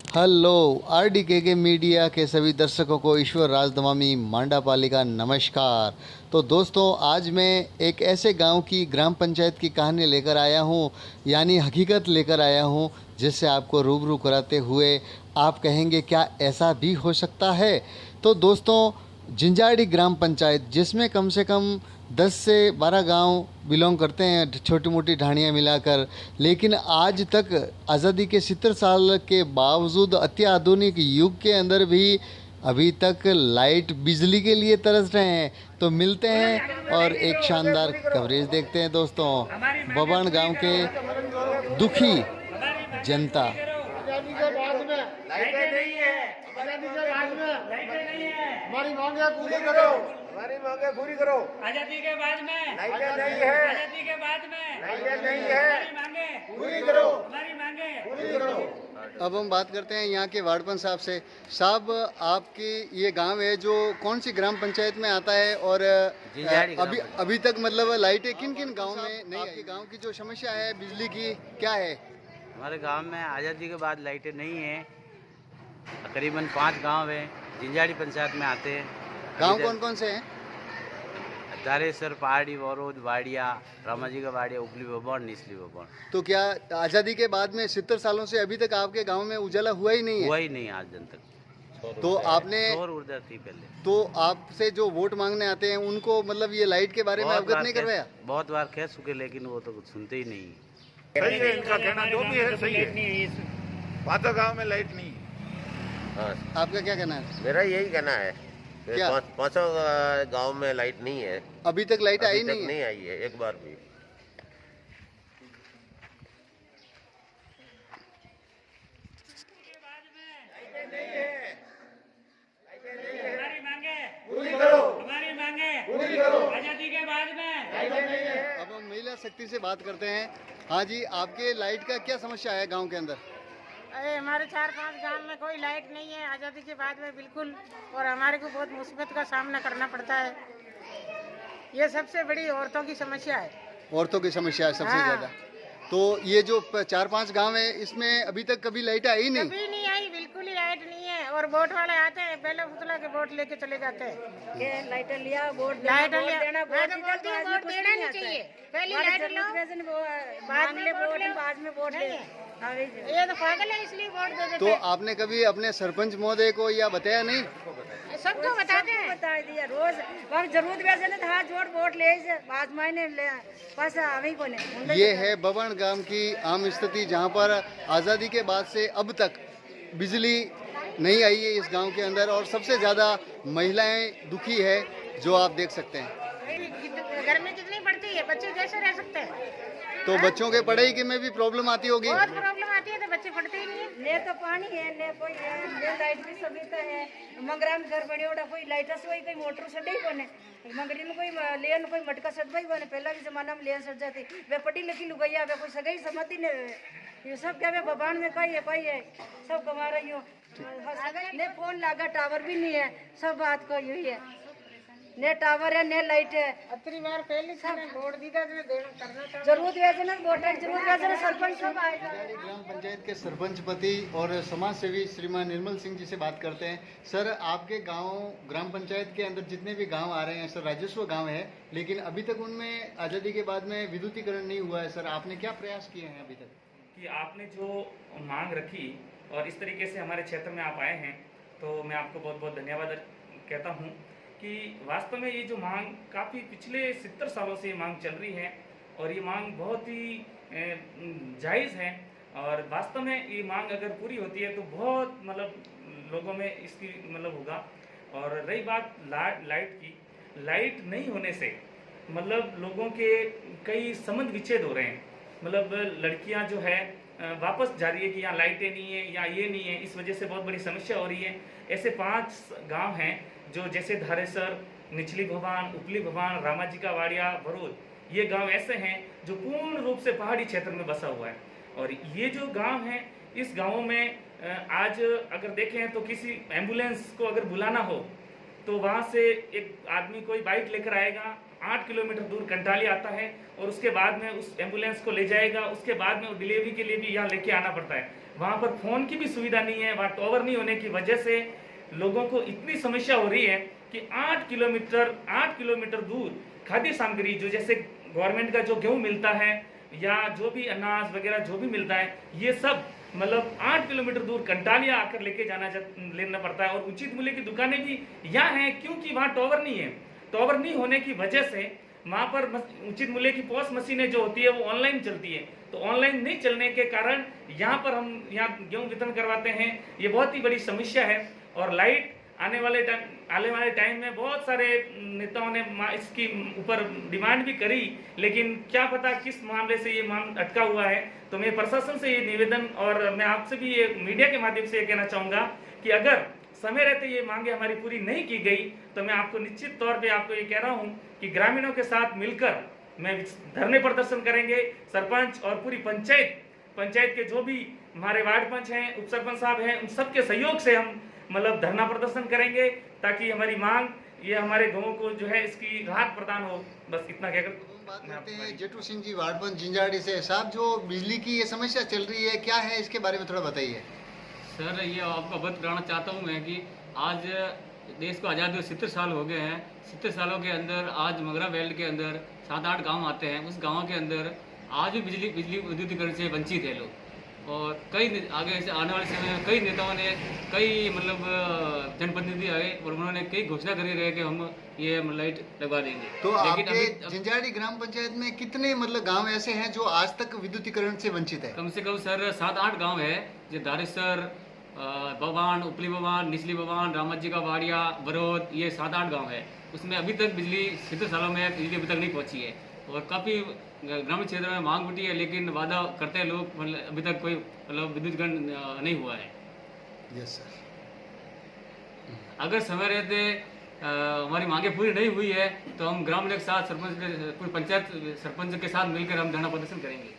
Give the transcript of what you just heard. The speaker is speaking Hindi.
हेलो आरडीके के मीडिया के सभी दर्शकों को ईश्वर राजदमामी मांडापाली का नमस्कार। तो दोस्तों, आज मैं एक ऐसे गांव की ग्राम पंचायत की कहानी लेकर आया हूं, यानी हकीकत लेकर आया हूं, जिससे आपको रूबरू कराते हुए आप कहेंगे क्या ऐसा भी हो सकता है। तो दोस्तों, जिंजाड़ी ग्राम पंचायत, जिसमें कम से कम 10 से 12 गांव बिलोंग करते हैं, छोटी मोटी ढाणियाँ मिलाकर, लेकिन आज तक आज़ादी के 70 साल के बावजूद अति आधुनिक युग के अंदर भी अभी तक लाइट बिजली के लिए तरस रहे हैं। तो मिलते हैं और एक शानदार कवरेज देखते हैं दोस्तों, बबन गांव के दुखी जनता। लाइटें नहीं है, हमारी मांगे पूरी करो, हमारी मांगे पूरी करो। आजादी के बाद में लाइटें नहीं है, आजादी के बाद में लाइटें नहीं है, हमारी मांगे पूरी करो, हमारी मांगे पूरी करो। अब हम बात करते हैं यहाँ के वार्डपन साहब से। साहब, आपकी ये गांव है जो कौन सी ग्राम पंचायत में आता है, और अभी तक मतलब लाइटें किन किन गांव में नहीं आई? गांव की जो समस्या है बिजली की क्या है? हमारे गांव में आज़ादी के बाद लाइटें नहीं हैं। तकरीबन 5 गांव हैं, जिंजाड़ी पंचायत में आते हैं। गांव कौन कौन से हैं? दारेसर, पहाड़ी, वरोद, वाड़िया, रामाजी का वाड़िया, उपली भवन, निचली भवन। तो क्या आज़ादी के बाद में 70 सालों से अभी तक आपके गांव में उजाला हुआ ही नहीं है? हुआ ही नहीं आज दिन तक। तो आपने सौर ऊर्जा थी पहले। तो आपसे जो वोट मांगने आते हैं उनको मतलब ये लाइट के बारे में बहुत अवगत बार नहीं कह- करवाया? बहुत बार कह चुके, लेकिन वो तो कुछ सुनते ही नहीं। सही है, इनका कहना जो भी है सही है। पाता गांव में लाइट नहीं है। हाँ, आपका क्या कहना है? मेरा यही कहना है कि क्या? पांचों गांव में लाइट नहीं है। अभी तक लाइट आई अभी तक नहीं है? नहीं आई है एक बार भी। हमारी मांगे पूरी करो, हमारी मांगे पूरी करो। आजादी के बाद में अब हम महिला शक्ति से बात करते हैं। हाँ जी, आपके लाइट का क्या समस्या है गांव के अंदर? अरे हमारे 4-5 गांव में कोई लाइट नहीं है आज़ादी के बाद में बिल्कुल, और हमारे को बहुत मुसीबत का सामना करना पड़ता है। ये सबसे बड़ी औरतों की समस्या है। औरतों की समस्या है सबसे हाँ। ज़्यादा। तो ये जो 4-5 गांव है, इसमें अभी तक कभी लाइट आई नहीं? कभी नहीं आई, बिल्कुल ही लाइट नहीं है। और वोट वाले आते हैं, पहले फुतला के वोट लेके चले जाते हैं। लाइट लिया, वोट लाइट देना, लिया, देना, मैं वोट तो देना, बोलती हूँ बाद में वोट कुछ देना नहीं आता है। चाहिए। पहले हमारी लाइट जरूरत लो, वैसे वो बाद मांग में ले वोट वोट, लो। बाद में वोट ले। नहीं हाँ, वही। ये तो पागल है, इसलिए वोट दे तो देते हैं। आपने कभी अपने सरपंच महोदय को या बताया नहीं? सबको बताते हैं। बता दिया रोज वहाँ जरूरत वैसे नहीं था, जोड़ वोट ले से, बाद मायने ले बस अभी को नहीं। ये है बबन गांव की आम स्थिति, जहां पर आज़ादी के बाद से अब तक बिजली नहीं आई है इस गांव के अंदर, और सबसे ज़्यादा महिलाएं दुखी है, जो आप देख सकते हैं। गर्मी कितनी पड़ती है, बच्चे कैसे रह सकते हैं? तो बच्चों के पढ़ाई के में भी प्रॉब्लम आती होगी। बहुत प्रॉब्लम आती है, तो बच्चे पढ़ते ही नहीं है। ने तो पानी है, ने कोई है, ने लाइट की सुविधा है। मंगराम घर बड़े उड़ा कोई लाइट से कोई मोटर सड़ी कोने, मंगरी में कोई लेन कोई मटका सट भाई कोने। पहला के जमाना में लेन सट जाती, वे पढ़ी लिखी लुगैया, वे कोई सगाई समझती नहीं। ये सब क्या वे भगवान में कोई है सब कमा रही हो। ने फोन लागा, टावर भी नहीं है, सब बात को यही है। ने टावर है, ने लाइट है। अतरी बार पहले सब वोट दीदा करना था। जरूरत वैसे ना वोट जरूरत वैसे ना सरपंच सब आएगा। ग्राम पंचायत के सरपंच पति और समाज सेवी श्रीमान निर्मल सिंह जी से बात करते हैं। सर, आपके गांव ग्राम पंचायत के अंदर जितने भी गांव आ रहे हैं सर, राजस्व गांव है, लेकिन अभी तक उनमें आज़ादी के बाद में विद्युतीकरण नहीं हुआ है। सर, आपने क्या प्रयास किए हैं अभी तक? कि आपने जो मांग रखी और इस तरीके से हमारे क्षेत्र में आप आए हैं, तो मैं आपको बहुत बहुत धन्यवाद कहता हूँ कि वास्तव में ये जो मांग काफ़ी पिछले 70 सालों से ये मांग चल रही है, और ये मांग बहुत ही जायज़ है। और वास्तव में ये मांग अगर पूरी होती है तो बहुत मतलब लोगों में इसकी मतलब होगा। और रही बात लाइट की, लाइट नहीं होने से मतलब लोगों के कई संबंध विच्छेद हो रहे हैं। मतलब लड़कियां जो है वापस जा रही है कि यहाँ लाइटें नहीं है या ये नहीं है, इस वजह से बहुत बड़ी समस्या हो रही है। ऐसे 5 गांव हैं जो जैसे धारेसर, निचली भवान, उपली भवान, रामाजी का वाड़िया, वरोद, ये गांव ऐसे हैं जो पूर्ण रूप से पहाड़ी क्षेत्र में बसा हुआ है। और ये जो गांव हैं, इस गांवों में आज अगर देखें तो किसी एम्बुलेंस को अगर बुलाना हो तो वहाँ से एक आदमी कोई बाइक लेकर आएगा, 8 किलोमीटर दूर कंटाली आता है, और उसके बाद में उस एम्बुलेंस को ले जाएगा। उसके बाद में वो डिलीवरी के लिए भी यहाँ लेके आना पड़ता है। वहाँ पर फ़ोन की भी सुविधा नहीं है, वहाँ टावर नहीं होने की वजह से लोगों को इतनी समस्या हो रही है कि 8 किलोमीटर दूर खाद्य सामग्री जो जैसे गवर्नमेंट का जो गेहूँ मिलता है या जो भी अनाज वगैरह जो भी मिलता है, ये सब मतलब 8 किलोमीटर दूर कंटालिया आकर लेके लेना पड़ता है। और उचित मूल्य की दुकानें भी यहाँ हैं क्योंकि वहाँ टावर नहीं है। टावर नहीं होने की वजह से वहाँ पर उचित मूल्य की पॉस मशीनें जो होती है वो ऑनलाइन चलती है, तो ऑनलाइन नहीं चलने के कारण यहाँ पर हम गेहूँ वितरण करवाते हैं, ये बहुत ही बड़ी समस्या है। और लाइट आने वाले टाइम में बहुत सारे नेताओं ने इसकी ऊपर डिमांड भी करी, लेकिन क्या पता किस मामले से ये मांग अटका हुआ है। तो मैं प्रशासन से ये निवेदन और मैं आपसे भी ये मीडिया के माध्यम से ये कहना चाहूँगा कि अगर समय रहते ये मांगे हमारी पूरी नहीं की गई तो मैं आपको निश्चित तौर पे आपको ये कह रहा हूँ कि ग्रामीणों के साथ मिलकर मैं धरने प्रदर्शन करेंगे। सरपंच और पूरी पंचायत के जो भी हमारे वार्ड पंच हैं, उप सरपंच साहब हैं, उन सबके सहयोग से हम मतलब धरना प्रदर्शन करेंगे ताकि हमारी मांग ये हमारे गाँव को जो है इसकी राहत प्रदान हो। बस इतना कहकर बात करते हैं जेठू सिंह जी वार्ड पंच जिंजाड़ी से। साहब, जो बिजली की ये समस्या चल रही है, क्या है इसके बारे में थोड़ा बताइए। सर, ये आपको अवगत कराना चाहता हूँ मैं कि आज देश को आज़ादी हुए 70 साल हो गए हैं। 70 सालों के अंदर आज मगरा बेल्ट के अंदर 7-8 गांव आते हैं। उस गांव के अंदर आज भी बिजली विद्युतीकरण से वंचित है लोग। और कई आगे से आने वाले समय में कई नेताओं ने कई मतलब जनप्रतिनिधि आए और उन्होंने कई घोषणा करी रहे कि हम ये लाइट लगवा देंगे। तो आपके जिंजाड़ी ग्राम पंचायत में कितने मतलब गांव ऐसे हैं जो आज तक विद्युतीकरण से वंचित है? कम से कम सर 7-8 गांव है, जो दारेसर, बवान, उपली बवान, निचली बवान, रामत जी का वाड़िया, बरोद, ये 7-8 गांव है। उसमें अभी तक बिजली 70 सालों में बिजली अभी तक नहीं पहुंची है और काफ़ी ग्रामीण क्षेत्र में मांग उठी है, लेकिन वादा करते हैं लोग, मतलब अभी तक कोई मतलब विद्युतीकरण नहीं हुआ है। Yes sir. अगर समय रहते हमारी मांगे पूरी नहीं हुई है तो हम ग्रामीण के साथ सरपंच पूरी पंचायत सरपंच के साथ मिलकर हम धरना प्रदर्शन करेंगे।